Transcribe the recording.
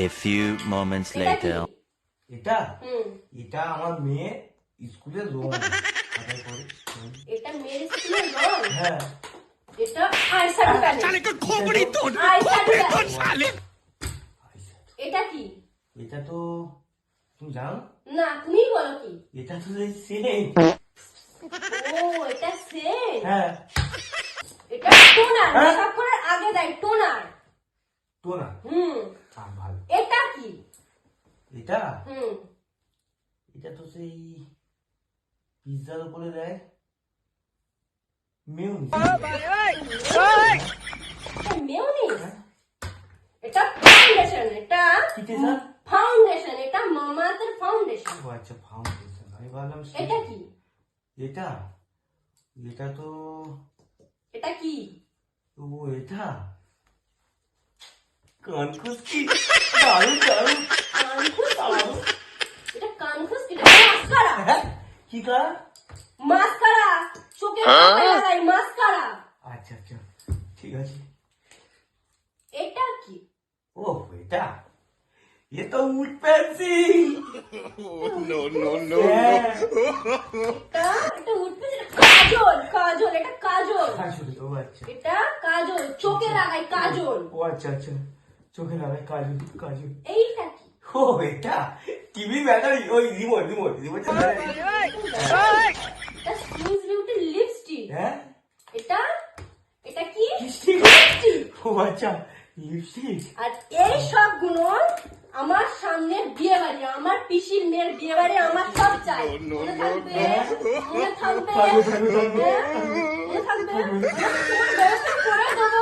A few moments later. এটা এটা আমার মেয়ে স্কুলের রং। এটা মেয়ের স্কুলের রং? হ্যাঁ। এটা আইশ্যাডো প্যালেট। साले का खोपड़ी तोड़ साले। এটা কি? এটা তো তুমি জানো না, তুমিই বলো কি? এটা তো সেন্ট। ও, এটা সেন্ট। হ্যাঁ। এটা টোনার, মেকআপ করার আগে দেয় টোনার। টোনার? ভালো। এটা কি? এটা এটা তো সেই পিৎজার উপরে দেয় মেয়োনিজ। মেয়োনিজ? এটা ফাউন্ডেশন। এটা কিতে স্যার? ফাউন্ডেশন। এটা মামাআর্থের ফাউন্ডেশন। ও আচ্ছা, ফাউন্ডেশন। আমি ভাবলাম এটা কি? এটা এটা তো এটা কি? ও এটা কানখুশকি। দারুণ দারুণ। কানখুশ? এটা কানখুশ? এটা মাস্কারা। কি করা? মাস্কারা, চোখে লাগাই মাস্কারা। আচ্ছা আচ্ছা, ঠিক আছে। এটা কি? ও এটা এ তো wood pencil. No no no. এটা উঠবে। কাজল। কাজল। এটা কাজল। ও আচ্ছা। এটা কাজল, চোখে লাগাই কাজল। ও আচ্ছা আচ্ছা, চোখে লাগাই কাজল। কাজল। এইটা কি? ও এটা টিভি ব্যাটারি, ওই রিমোট রিমোট রিমোট। এটা সুইস বিউটি লিপস্টিক। হ্যাঁ। এটা এটা কি? লিপস্টিক। লিপস্টিক। ও আচ্ছা, লিপস্টিক। আর এই সবগুলো আমার সামনে বিয়ে বাড়ি, আমার পিসির মেয়ের বিয়ে বাড়ি, আমার সব চাই। মনে থাকবে? মনে থাকবে? থাকবে, থাকবে, থাকবে। মনে থাকবে? তোমার ব্যবস্থা করে দেবো।